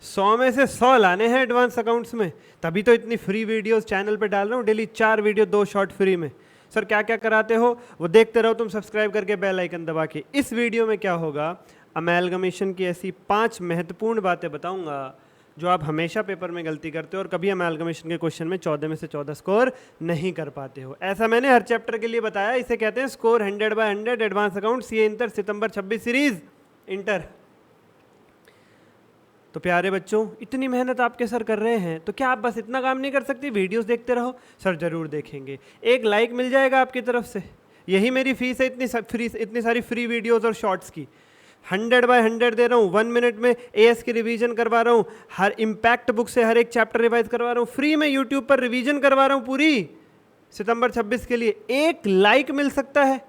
100 में से 100 लाने हैं एडवांस अकाउंट्स में, तभी तो इतनी फ्री वीडियोस चैनल पे डाल रहा हूँ, डेली 4 वीडियो 2 शॉर्ट फ्री में। सर क्या क्या कराते हो वो देखते रहो तुम सब्सक्राइब करके बेल आइकन दबा के। इस वीडियो में क्या होगा, अमेलगमेशन की ऐसी 5 महत्वपूर्ण बातें बताऊंगा जो आप हमेशा पेपर में गलती करते हो और कभी अमेलगमेशन के क्वेश्चन में 14 में से 14 स्कोर नहीं कर पाते हो। ऐसा मैंने हर चैप्टर के लिए बताया, इसे कहते हैं score 100/100 advance account CA inter सितंबर 26 सीरीज इंटर। तो प्यारे बच्चों, इतनी मेहनत आपके सर कर रहे हैं तो क्या आप बस इतना काम नहीं कर सकते, वीडियोस देखते रहो? सर जरूर देखेंगे, एक लाइक मिल जाएगा आपकी तरफ से, यही मेरी फीस है इतनी सारी फ्री वीडियोस और शॉर्ट्स की। 100/100 दे रहा हूँ, 1 मिनट में एएस की रिवीजन करवा रहा हूँ, हर इम्पैक्ट बुक से हर एक चैप्टर रिवाइज करवा रहा हूँ, फ्री में यूट्यूब पर रिवीजन करवा रहा हूँ पूरी सितंबर 26 के लिए। एक लाइक मिल सकता है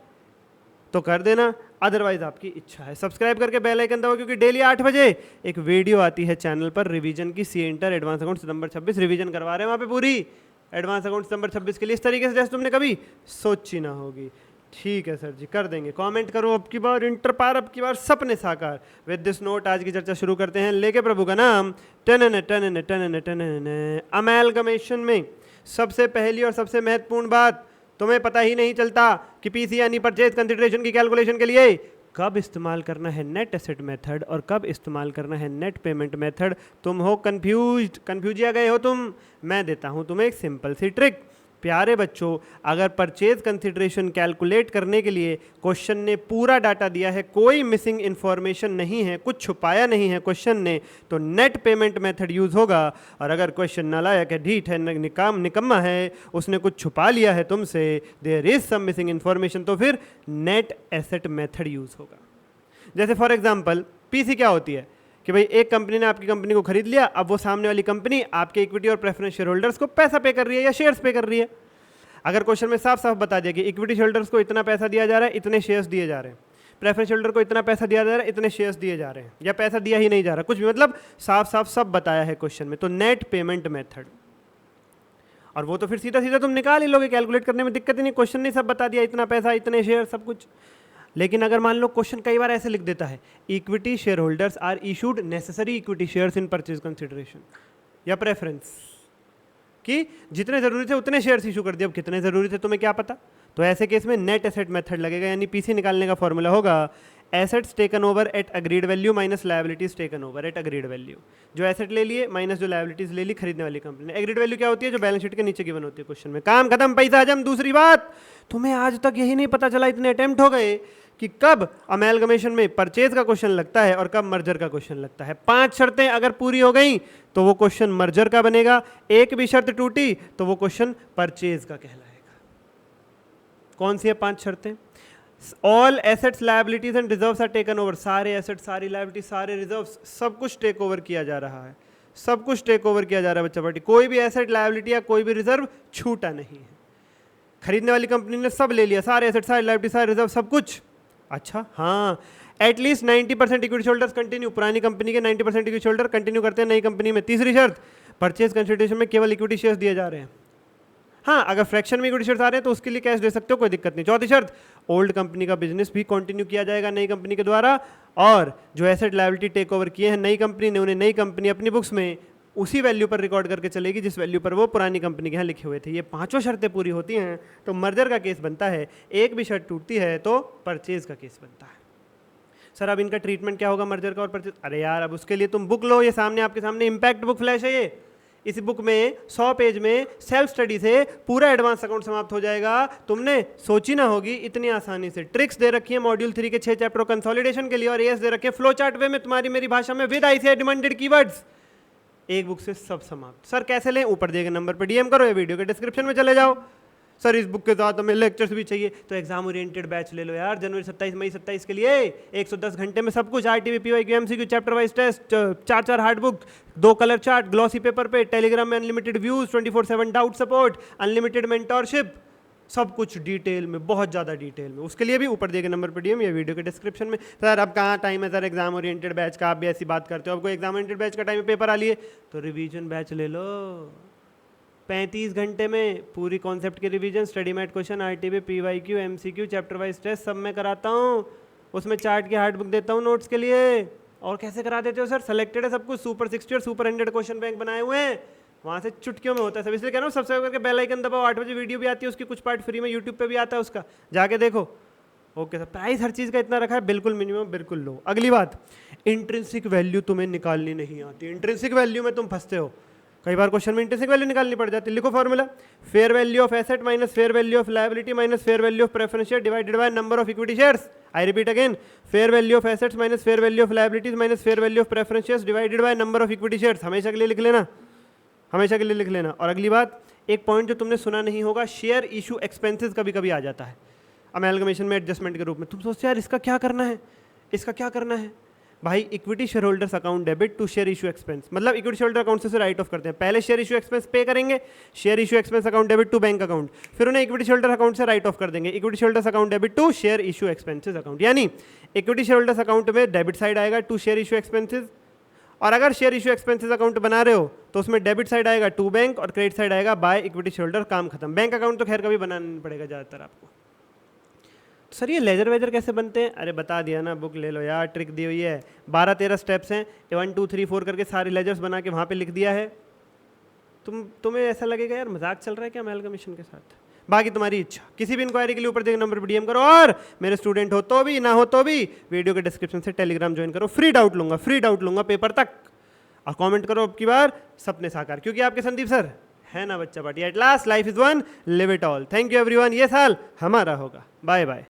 तो कर देना, अदरवाइज आपकी इच्छा है। सब्सक्राइब करके बेल आइकन दबाओ, क्योंकि डेली 8 बजे एक वीडियो आती है चैनल पर रिवीजन की, सीए इंटर एडवांस अकाउंट सितंबर 26 रिवीजन करवा रहे हैं वहाँ पे पूरी एडवांस अकाउंट सितंबर 26 के लिए, इस तरीके से जैसे तुमने कभी सोची ना होगी। ठीक है सर जी, कर देंगे। कमेंट करो अब की बार इंटर पार, अब की बार सपने साकार। विद दिस नोट आज की चर्चा शुरू करते हैं, लेके प्रभु का नाम। अमेलगमेशन में सबसे पहली और सबसे महत्वपूर्ण बात, तुम्हें पता ही नहीं चलता कि पीसी यानी परचेज कंसिडरेशन की कैलकुलेशन के लिए कब इस्तेमाल करना है नेट एसेट मेथड और कब इस्तेमाल करना है नेट पेमेंट मेथड। तुम हो कंफ्यूजिया गए हो तुम। मैं देता हूं तुम्हें एक सिंपल सी ट्रिक। प्यारे बच्चों, अगर परचेज कंसिडरेशन कैलकुलेट करने के लिए क्वेश्चन ने पूरा डाटा दिया है, कोई मिसिंग इन्फॉर्मेशन नहीं है, कुछ छुपाया नहीं है क्वेश्चन ने, तो नेट पेमेंट मेथड यूज होगा। और अगर क्वेश्चन नालायक है, ढीठ है, निकम्मा है, उसने कुछ छुपा लिया है तुमसे, there is some missing information, तो फिर नेट एसेट मेथड यूज होगा। जैसे फॉर एग्जाम्पल पीसी क्या होती है कि भाई एक कंपनी ने आपकी कंपनी को खरीद लिया, अब वो सामने वाली कंपनी आपके इक्विटी और प्रेफरेंस शेयर होल्डर्स को पैसा पे कर रही है या शेयर्स पे कर रही है। अगर क्वेश्चन में साफ साफ बता दिया कि इक्विटी शेयर होल्डर्स को इतना पैसा दिया जा रहा है, इतने शेयर्स दिए जा रहे हैं, प्रेफरेंस शेयर होल्डर को इतना पैसा दिया जा रहा है, इतने शेयर्स दिए जा रहे हैं, या पैसा दिया ही नहीं जा रहा, कुछ भी, मतलब साफ साफ सब बताया है क्वेश्चन में, तो नेट पेमेंट मेथड। और वो तो फिर सीधा सीधा तुम निकाल ही लोगे, कैलकुलेट करने में दिक्कत ही नहीं, क्वेश्चन ने सब बता दिया, इतना पैसा, इतने शेयर, सब कुछ। लेकिन अगर मान लो क्वेश्चन कई बार ऐसे लिख देता है, equity share holders are issued necessary equity shares in purchase consideration या प्रेफरेंस, कि जितने जरूरी थे उतने शेयर्स इशू कर दिए, अब कितने जरूरी थे तुम्हें क्या पता। तो ऐसे केस में नेट एसेट मेथड लगेगा, यानी पीसी निकालने का फॉर्मूला होगा assets taken over at agreed value minus liabilities taken over at agreed value. जो एसेट ले लिए माइनस जो लायबिलिटीज ले ली खरीदने वाली कंपनी ने। एग्रीड वैल्यू क्या होती है? जो बैलेंस शीट के नीचे गिवन होती है क्वेश्चन में। काम खत्म, पैसा हजम। दूसरी बात, तुम्हें आज तक यही नहीं पता चला, इतने अटेम्प्ट हो गए, कि कब अमेलगमेशन में परचेज का क्वेश्चन लगता है और कब मर्जर का क्वेश्चन लगता है। 5 शर्तें अगर पूरी हो गई तो वो क्वेश्चन मर्जर का बनेगा, एक भी शर्त टूटी तो वो क्वेश्चन परचेज का कहलाएगा। कौन सी है 5 शर्तें? All assets liabilities and reserves are taken over. सारे एसेट, सारी लायबिलिटी, सारे रिजर्व्स, सब कुछ टेक ओवर किया जा रहा है, सब कुछ टेक ओवर किया जा रहा है बच्चा पार्टी। कोई भी एसेट, लायबिलिटी या कोई भी रिजर्व छूटा नहीं है। खरीदने वाली कंपनी ने सब ले लिया, सारे एसेट, सारी लायबिलिटी, सारे रिजर्व, सब कुछ। अच्छा हाँ, एटलीस्ट 90% इक्विटी होल्डर्स कंटिन्यू। पुरानी कंपनी के 90% इक्विटी होल्डर कंटिन्यू करते हैं नई कंपनी में। तीसरी शर्त, परचेज कंसिडरेशन में केवल इक्विटी शेयर्स दिए जा रहे हैं। हाँ, अगर फ्रैक्शन में इक्विटी शेयर्स आ रहे हैं तो उसके लिए कैश दे सकते हो, कोई दिक्कत नहीं। चौथी शर्त, ओल्ड कंपनी का बिजनेस भी कंटिन्यू किया जाएगा नई कंपनी के द्वारा, और जो एसेट लायबिलिटी टेक ओवर किए हैं नई कंपनी ने, उन्हें नई कंपनी अपनी बुक्स में उसी वैल्यू पर रिकॉर्ड करके चलेगी जिस वैल्यू पर वो पुरानी कंपनी के यहाँ लिखे हुए थे। ये 5 शर्तें पूरी होती हैं तो मर्जर का केस बनता है। एक भी शर्त टूटती है तो परचेज का केस बनता है। सर अब इनका ट्रीटमेंट क्या होगा, मर्जर का और परचेज? अरे यार, अब उसके लिए तुम बुक लो, ये सामने आपके सामने इम्पैक्ट बुक फ्लैश है ये। इस बुक में 100 पेज में सेल्फ स्टडी से पूरा एडवांस अकाउंट समाप्त हो जाएगा। तुमने सोची ना होगी इतनी आसानी से। ट्रिक्स दे रखी है मॉड्यूल 3 के 6 चैप्टर कंसोलिडेशन के लिए, और एएस दे रखे हैं फ्लो चार्ट वे में, तुम्हारी मेरी भाषा में, विद आईसीआई डिमांडेड कीवर्ड्स। एक बुक से सब समाप्त। सर कैसे लें? ऊपर दिए गए नंबर पर डीएम करो या वीडियो के डिस्क्रिप्शन में चले जाओ। सर इस बुक के साथ हमें लेक्चर्स भी चाहिए, तो एग्जाम ओरिएंटेड बैच ले लो यार। जनवरी 27 मई 27 के लिए 110 घंटे में सब कुछ, RTV, PYQ, MCQ, chapter wise test, 4 hard book, 2 colour chart, glossy paper पे, टेलीग्राम में unlimited views, 24/7 doubt support, unlimited mentorship, सब कुछ डिटेल में, बहुत ज़्यादा डिटेल में। उसके लिए भी ऊपर दिए गए नंबर पर डीएम या वीडियो के डिस्क्रिप्शन में। सर अब कहाँ टाइम है सर एग्जाम ओरिएंटेड बैच का? आप भी ऐसी बात करते हो। अब कोई एग्जाम ओरिएंटेड बैच का टाइम है, पेपर आ लिए तो रिवीजन बैच ले लो। 35 घंटे में पूरी कॉन्सेप्ट की revision, study mat question, RTV, PYQ, MCQ, chapter wise test सब मैं कराता हूँ। उसमें चार्ट की हार्ड बुक देता हूँ नोट्स के लिए। और कैसे करा देते हो सर? सेलेक्टेड है सब कुछ, सुपर 60 और सुपर 100 क्वेश्चन बैंक बनाए हुए हैं, वहाँ से चुटकियों में होता है सब। इसलिए कह रहा हूँ सब्सक्राइब करके बेल आइकन दबाओ, 8 बजे वीडियो भी आती है उसकी, कुछ पार्ट फ्री में यूट्यूब पे भी आता है उसका, जाके देखो। ओके सर, प्राइस हर चीज़ का इतना रखा है, बिल्कुल मिनिमम बिल्कुल लो। अगली बात, इंट्रिंसिक वैल्यू तुम्हें निकालनी नहीं आती। इंट्रिंसिक वैल्यू में तुम फंसते हो कई बार, क्वेश्चन में इंट्रिंसिक वैल्यू निकालनी पड़ जाती है। लिखो formula, fair value of asset minus fair value of liability minus fair value of preference share divided by number of equity shares. I repeat again, fair value of assets minus fair value of liabilities minus fair value of preference shares divided by number of equity shares. हमेशा के लिए लिख लेना, हमेशा के लिए लिख लेना। और अगली बात, एक पॉइंट जो तुमने सुना नहीं होगा, शेयर इशू एक्सपेंसेस कभी कभी आ जाता है अमेलगमेशन में एडजस्टमेंट के रूप में। तुम सोचते यार इसका क्या करना है, इसका क्या करना है भाई? Equity share holders account debit to share issue expense, मतलब इक्विटी शेयर होल्डर अकाउंट से राइट ऑफ करते हैं। पहले शेयर इशू एक्सपेंस पे करेंगे, share issue expense account debit to bank account, फिर उन्हें इक्विटी शेयर होल्डर अकाउंट से राइट ऑफ कर देंगे, equity share holders account debit to share issue expenses account. यानी इक्विटी शेयर होल्डर्स अकाउंट में debit side आएगा टू शेयर इशू एक्सपेंसेस, और अगर शेयर इशू एक्सपेंसेस अकाउंट बना रहे हो तो उसमें डेबिट साइड आएगा टू बैंक और क्रेडिट साइड आएगा बाय इक्विटी शेयर होल्डर। काम खत्म। बैंक अकाउंट तो खैर कभी बनाना नहीं पड़ेगा ज़्यादातर आपको। सर ये लेजर वेजर कैसे बनते हैं? अरे बता दिया ना, बुक ले लो यार, ट्रिक दी हुई है, 12-13 स्टेप्स हैं, 1 2 3 4 करके सारे लेजर्स बना के वहाँ पे लिख दिया है। तुम्हें ऐसा लगेगा यार मजाक चल रहा है क्या अमेलगमेशन के साथ? बाकी तुम्हारी इच्छा। किसी भी इंक्वायरी के लिए ऊपर दिए नंबर पर डीएम करो, और मेरे स्टूडेंट हो तो भी ना हो तो भी वीडियो के डिस्क्रिप्शन से टेलीग्राम ज्वाइन करो, फ्री डाउट लूंगा, फ्री डाउट लूंगा पेपर तक। और कमेंट करो अब की बार सपने साकार, क्योंकि आपके संदीप सर है ना बच्चा party. At last life is one, live it all. Thank you everyone, ये साल हमारा होगा। Bye bye.